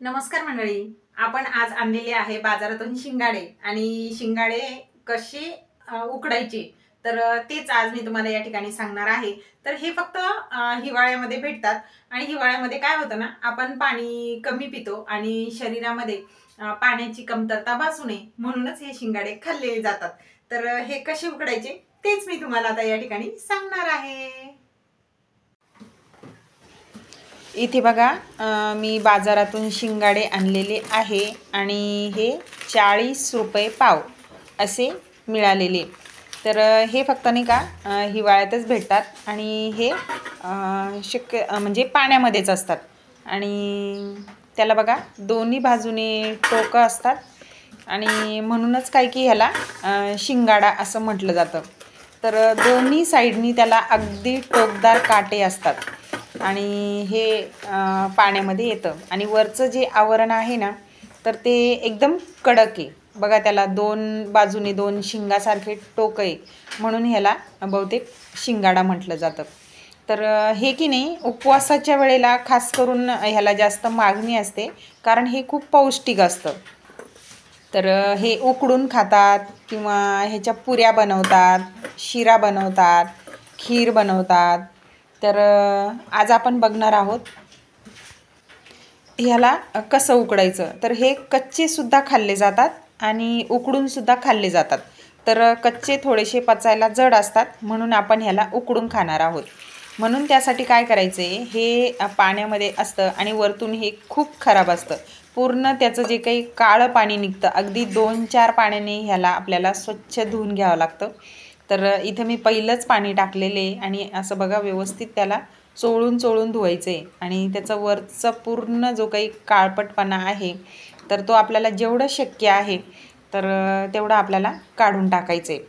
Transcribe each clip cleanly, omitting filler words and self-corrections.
नमस्कार मंडळी. आपण आज आणलेले आहे बाजारातून शिंगाडे आणि शिंगाडे कसे उकडायचे तर तेच आज मी तुम्हाला या ठिकाणी सांगणार आहे. तर हे फक्त हिवाळ्यामध्ये भेटतात आणि हिवाळ्यामध्ये काय होतं ना, आपण पाणी कमी पितो आणि शरीरामध्ये पाण्याची कमतरता भासू नये म्हणूनच हे शिंगाडे खाल्ले जातात. तर हे कसे उकडायचे तेच मी तुम्हाला आता या ठिकाणी सांगणार आहे. इथे बघा, मी बाजारातून शिंगाडे आणलेले आहे आणि हे 40 रुपये पाव असे मिळालेले. तर हे फक्त नाही का हिवाळ्यातच भेटतात आणि हे म्हणजे पाण्यामध्येच असतात आणि त्याला बघा दोन्ही बाजूने टोकं असतात आणि म्हणूनच काय की ह्याला शिंगाडा असं म्हटलं जातं. तर दोन्ही साईडनी त्याला अगदी टोकदार काटे असतात आणि हे पाण्यामध्ये येतं आणि वरचं जे आवरण आहे ना, तर ते एकदम कडक आहे. बघा त्याला दोन बाजूने दोन शिंगासारखे टोक आहे म्हणून ह्याला बहुतेक शिंगाडा म्हटलं जातं. तर हे की नाही उपवासाच्या वेळेला खास करून ह्याला जास्त मागणी असते कारण हे खूप पौष्टिक असतं. तर हे उकडून खातात किंवा ह्याच्या पुऱ्या बनवतात, शिरा बनवतात, खीर बनवतात. तर आज आपण बघणार आहोत ह्याला कसं उकडायचं. तर हे कच्चेसुद्धा खाल्ले जातात आणि उकडूनसुद्धा खाल्ले जातात. तर कच्चे थोडेसे पचायला जड असतात म्हणून आपण ह्याला उकडून खाणार आहोत. म्हणून त्यासाठी काय करायचं आहे, हे पाण्यामध्ये असतं आणि वरतून हे खूप खराब असतं. पूर्ण त्याचं जे काही काळं पाणी निघतं, अगदी 2-4 पाण्याने ह्याला आपल्याला स्वच्छ धुवून घ्यावं लागतं. तर इथं मी पहिलंच पाणी टाकलेले आणि असं बघा व्यवस्थित त्याला चोळून चोळून धुवायचं आहे आणि त्याचं वरचं पूर्ण जो काही काळपटपणा आहे तर तो आपल्याला जेवढं शक्य आहे तर तेवढं आपल्याला काढून टाकायचं आहे.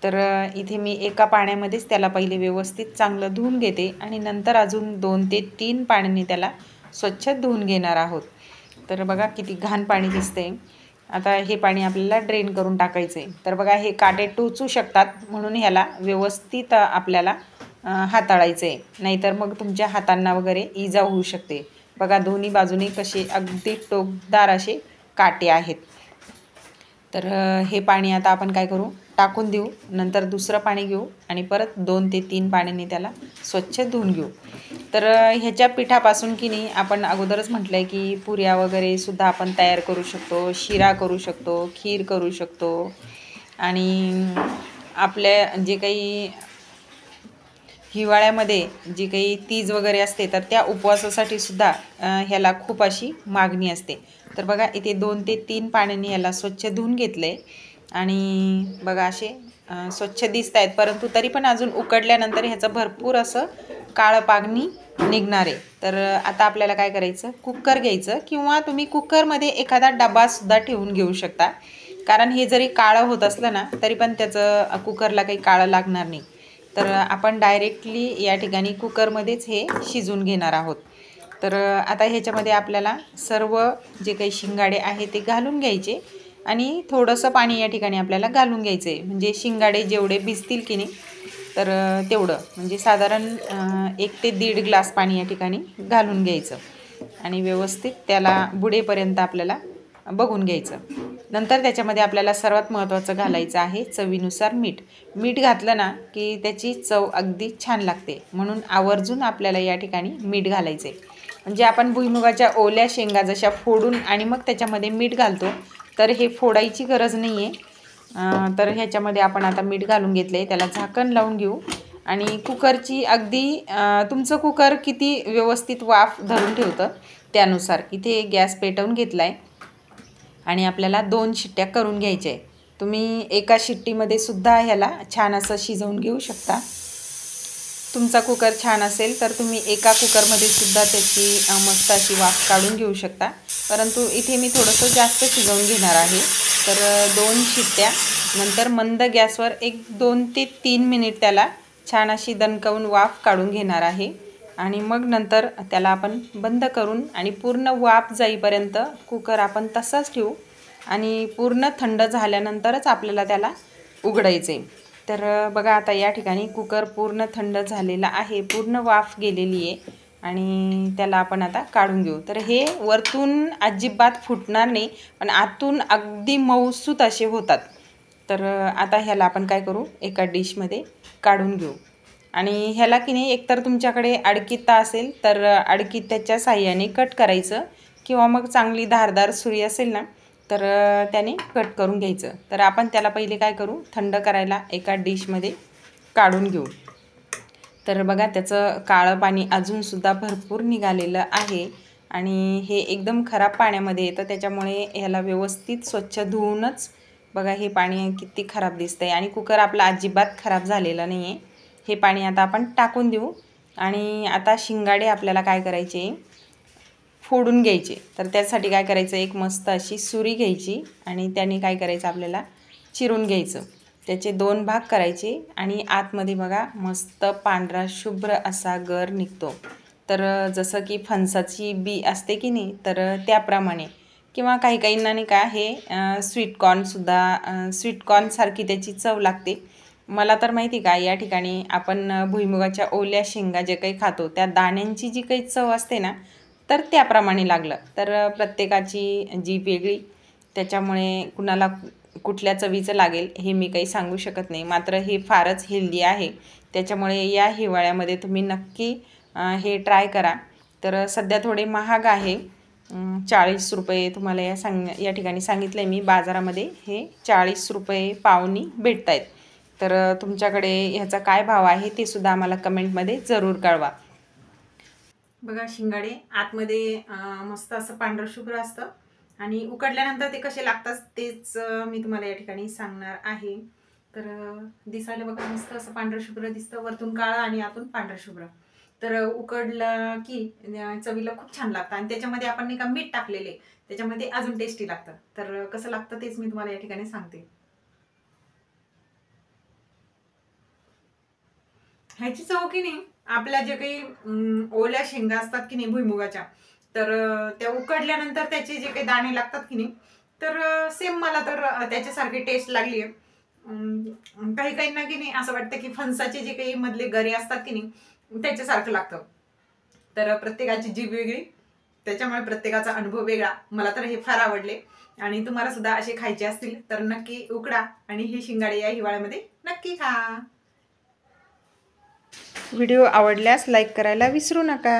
तर इथे मी एका पाण्यामध्येच त्याला पहिले व्यवस्थित चांगलं धुवून घेते आणि नंतर अजून 2 ते 3 पाण्याने त्याला स्वच्छ धुवून घेणार आहोत. तर बघा किती घाण पाणी दिसते. आता हे पाणी आपल्याला ड्रेन करून टाकायचं आहे. तर बघा हे काटे टोचू शकतात म्हणून ह्याला व्यवस्थित आपल्याला हाताळायचं आहे, नाहीतर मग तुमच्या हातांना वगैरे इजा होऊ शकते. बघा दोन्ही बाजूने कसे अगदी टोकदार असे काटे आहेत. तर हे पाणी आता आपण काय करू, टाकून देऊ. नंतर दुसरं पाणी घेऊ आणि परत 2 ते 3 पाण्याने त्याला स्वच्छ धुवून घेऊ. तर ह्याच्या पिठापासून की नाही आपण अगोदरच म्हटलं आहे की पुऱ्या वगैरे सुद्धा आपण तयार करू शकतो, शिरा करू शकतो, खीर करू शकतो आणि आपल्या जे काही हिवाळ्यामध्ये जी काही तीज वगैरे असते तर त्या उपवासासाठी सुद्धा ह्याला खूप अशी मागणी असते. तर बघा इथे 2 ते 3 पाण्याने ह्याला स्वच्छ धुवून घेतले आणि बघा असे स्वच्छ दिसत आहेत, परंतु तरी पण अजून उकडल्यानंतर ह्याचं भरपूर असं काळं पाणी निघणार आहे. तर आता आपल्याला काय करायचं, कुकर घ्यायचं किंवा तुम्ही कुकरमध्ये एखादा डबासुद्धा ठेवून घेऊ शकता. कारण हे जरी काळं होत असलं ना तरी पण त्याचं कुकरला काही काळं लागणार नाही. तर आपण डायरेक्टली या ठिकाणी कुकरमध्येच हे शिजवून घेणार आहोत. तर आता ह्याच्यामध्ये आपल्याला सर्व जे काही शिंगाडे आहे ते घालून घ्यायचे आणि थोडंसं पाणी या ठिकाणी आपल्याला घालून घ्यायचं आहे. म्हणजे शिंगाडे जेवढे भिजतील की नाही तर तेवढं म्हणजे साधारण 1 ते 1.5 ग्लास पाणी या ठिकाणी घालून घ्यायचं आणि व्यवस्थित त्याला बुडेपर्यंत आपल्याला बघून घ्यायचं. नंतर त्याच्यामध्ये आपल्याला सर्वात महत्त्वाचं घालायचं आहे चवीनुसार मीठ. मीठ घातलं ना की त्याची चव अगदी छान लागते, म्हणून आवर्जून आपल्याला या ठिकाणी मीठ घालायचं आहे. म्हणजे आपण भुईमुगाच्या ओल्या शेंगा जशा फोडून आणि मग त्याच्यामध्ये मीठ घालतो तर हे फोडायची गरज नाही आहे. तर ह्याच्यामध्ये आपण आता मीठ घालून घेतलं आहे, त्याला झाकण लावून घेऊ आणि कुकरची अगदी तुमचं कुकर किती व्यवस्थित वाफ धरून ठेवतं त्यानुसार इथे गॅस पेटवून घेतला आहे आणि आपल्याला 2 शिट्ट्या करून घ्यायच्या आहे. तुम्ही एका शिट्टीमध्ये सुद्धा ह्याला छान असं शिजवून घेऊ शकता. तुमचा कुकर छान असेल तर तुम्ही एका कुकरमध्ये सुद्धा त्याची मस्त अशी वाफ काढून घेऊ शकता, परंतु इथे मी थोडंसं जास्त शिजवून घेणार आहे. तर 2 शिट्ट्या नंतर मंद गॅसवर 2 ते 3 मिनिट त्याला छान अशी दणकवून वाफ काढून घेणार आहे आणि मग नंतर त्याला आपण बंद करून आणि पूर्ण वाफ जाईपर्यंत कुकर आपण तसाच ठेवू आणि पूर्ण थंड झाल्यानंतरच आपल्याला त्याला उघडायचं आहे. तर बघा आता या ठिकाणी कुकर पूर्ण थंड झालेला आहे, पूर्ण वाफ गेलेली आहे आणि त्याला आपण आता काढून घेऊ. तर हे वरतून अजिबात फुटणार नाही, पण आतून अगदी मऊसूत असे होतात. तर आता ह्याला आपण काय करू, एका डिशमध्ये काढून घेऊ. आणि ह्याला की नाही एकतर तुमच्याकडे अडकित्ता असेल तर अडकित्त्याच्या साह्याने कट करायचं, किंवा मग चांगली धारदार सुरी असेल ना तर त्याने कट करून घ्यायचं. तर आपण त्याला पहिले काय करू, थंड करायला एका डिशमध्ये काढून घेऊ. तर बघा त्याचं काळं पाणी अजूनसुद्धा भरपूर निघालेलं आहे आणि हे एकदम खराब पाण्यामध्ये येतं, त्याच्यामुळे ह्याला व्यवस्थित स्वच्छ धुवूनच बघा हे पाणी किती खराब दिसतं आहे. आणि कुकर आपला अजिबात खराब झालेला नाही आहे. हे पाणी आता आपण टाकून देऊ. आणि आता शिंगाडे आपल्याला काय करायचे, फोडून घ्यायचे. तर त्यासाठी काय करायचं, एक मस्त अशी सुरी घ्यायची आणि त्याने काय करायचं, आपल्याला चिरून घ्यायचं. त्याचे 2 भाग करायचे आणि आतमध्ये बघा मस्त पांढरा शुभ्र असा गर निघतो. तर जसं की फणसाची बी असते की नाही, तर त्याप्रमाणे, किंवा काही काहींना नाही का हे स्वीटकॉर्नसुद्धा स्वीटकॉर्नसारखी त्याची चव लागते. मला तर माहिती का, या ठिकाणी आपण भुईमुगाच्या ओल्या शेंगा जे काही खातो त्या दाण्यांची जी काही चव असते ना, तर त्याप्रमाणे लागलं. तर प्रत्येकाची जीभ वेगळी, त्याच्यामुळे कुणाला कुठल्या चवीचं लागेल हे मी काही सांगू शकत नाही. मात्र हे फारच हेल्दी आहे, त्याच्यामुळे या हिवाळ्यामध्ये तुम्ही नक्की हे ट्राय करा. तर सध्या थोडे महाग आहे, 40 रुपये तुम्हाला या ठिकाणी सांगितलं आहे मी. बाजारामध्ये हे 40 रुपये पावनी भेटत आहेत. तर तुमच्याकडे ह्याचा काय भाव आहे ते सुद्धा आम्हाला कमेंटमध्ये जरूर कळवा. बघा शिंगाडे आतमध्ये मस्त असं पांढरं शुभ्र असतं आणि उकडल्यानंतर ते कसे लागतात तेच मी तुम्हाला या ठिकाणी सांगणार आहे. तर दिसायला बघा मस्त असं पांढरं शुभ्र दिसतं, वरतून काळं आणि आतून पांढरं शुभ्र. तर उकडलं की चवीला खूप छान लागतं आणि त्याच्यामध्ये आपण नाही का मीठ टाकलेले, त्याच्यामध्ये अजून टेस्टी लागतं. तर कसं लागतं तेच मी तुम्हाला या ठिकाणी सांगते. ह्याची चव की नाही, आपल्या जे काही ओल्या शेंगा असतात की नाही भुईमुगाच्या, तर त्या उकडल्यानंतर त्याचे जे काही दाणे लागतात की नाही, तर सेम मला तर त्याच्यासारखी टेस्ट लागली आहे. काही काहींना की नाही असं वाटतं की फणसाचे जे काही मधले गरे असतात की नाही त्याच्यासारखं लागतं. तर प्रत्येकाची जीभ वेगळी, त्याच्यामुळे प्रत्येकाचा अनुभव वेगळा. मला तर हे फार आवडले आणि तुम्हाला सुद्धा असे खायचे असतील तर नक्की उकडा आणि हे शिंगाडे या हिवाळ्यामध्ये नक्की खा. व्हिडिओ आवडल्यास लाईक करायला विसरू नका.